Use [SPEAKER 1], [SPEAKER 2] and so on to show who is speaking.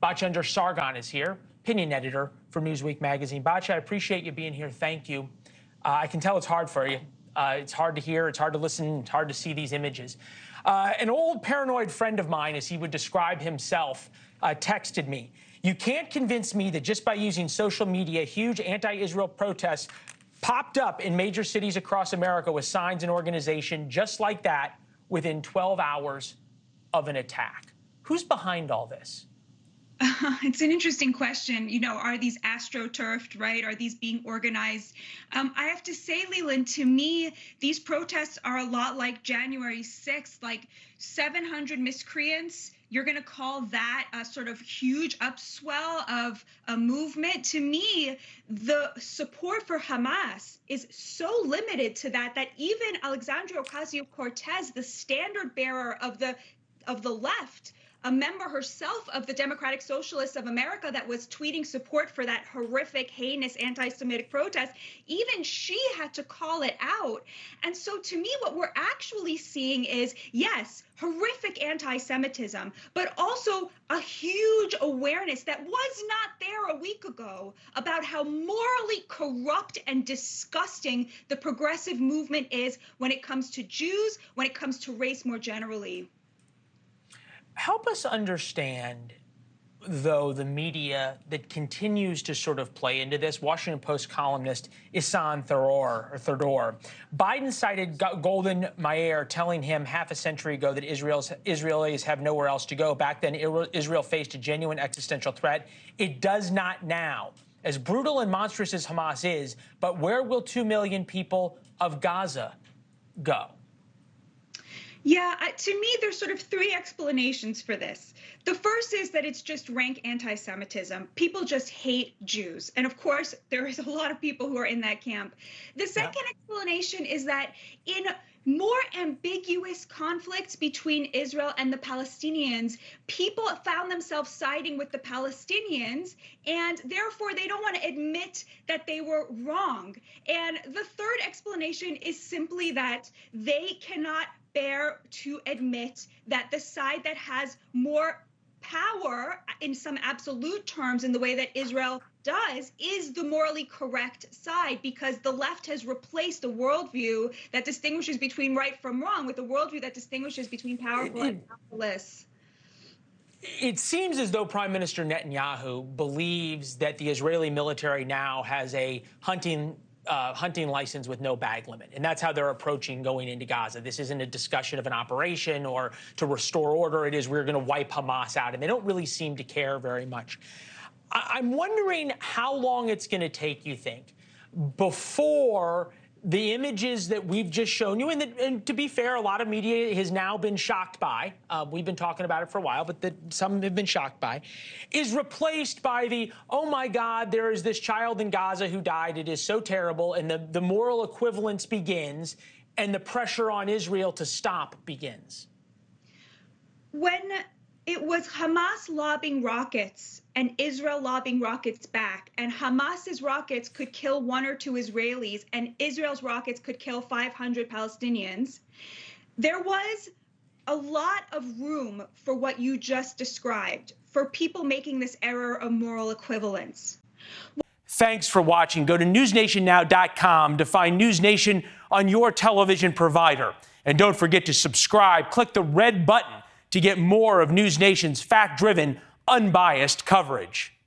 [SPEAKER 1] Batya Ungar-Sargon is here, opinion editor for Newsweek magazine. Batya, I appreciate you being here. Thank you. I can tell it's hard for you. It's hard to hear, it's hard to listen, it's hard to see these images. An old paranoid friend of mine, as he would describe himself, texted me, "You can't convince me that just by using social media, huge anti-Israel protests popped up in major cities across America with signs and organization just like that within 12 hours of an attack." Who's behind all this?
[SPEAKER 2] It's an interesting question. You know, are these astroturfed, right? Are these being organized? I have to say, Leland, to me, these protests are a lot like January 6th, like 700 miscreants. You're going to call that a sort of huge upswell of a movement? To me, the support for Hamas is so limited to that even Alexandria Ocasio-Cortez, the standard bearer of the left, a member herself of the Democratic Socialists of America that was tweeting support for that horrific, heinous anti-Semitic protest, even she had to call it out. And so to me, what we're actually seeing is, yes, horrific anti-Semitism, but also a huge awareness that was not there a week ago about how morally corrupt and disgusting the progressive movement is when it comes to Jews, when it comes to race more generally.
[SPEAKER 1] Help us understand, though, the media that continues to sort of play into this. Washington Post columnist Isan Therdor. Biden cited Golden Meir telling him half a century ago that Israelis have nowhere else to go. Back then, Israel faced a genuine existential threat. It does not now. As brutal and monstrous as Hamas is, but where will 2 million people of Gaza go?
[SPEAKER 2] Yeah, to me, there's sort of three explanations for this. The first is that it's just rank anti-Semitism. People just hate Jews. And of course, there is a lot of people who are in that camp. The second explanation is that in more ambiguous conflicts between Israel and the Palestinians, people found themselves siding with the Palestinians, and therefore they don't want to admit that they were wrong. And the third explanation is simply that they cannot bear to admit that the side that has more power in some absolute terms in the way that Israel does is the morally correct side, because the left has replaced the worldview that distinguishes between right from wrong with a worldview that distinguishes between powerful and powerless.
[SPEAKER 1] It seems as though Prime Minister Netanyahu believes that the Israeli military now has a hunting license with no bag limit. And that's how they're approaching going into Gaza. This isn't a discussion of an operation or to restore order. It is, we're going to wipe Hamas out. And they don't really seem to care very much. I'm wondering how long it's going to take, you think, before the images that we've just shown you, and to be fair, a lot of media has now been shocked by, we've been talking about it for a while, but some have been shocked by, is replaced by the, oh my God, there is this child in Gaza who died, it is so terrible, and the moral equivalence begins, and the pressure on Israel to stop begins.
[SPEAKER 2] When it was Hamas lobbing rockets and Israel lobbing rockets back, and Hamas's rockets could kill 1 or 2 Israelis and Israel's rockets could kill 500 Palestinians, there was a lot of room for what you just described, for people making this error of moral equivalence.
[SPEAKER 1] Thanks for watching. Go to newsnationnow.com to find NewsNation on your television provider. And don't forget to subscribe. Click the red button to get more of NewsNation's fact-driven, unbiased coverage.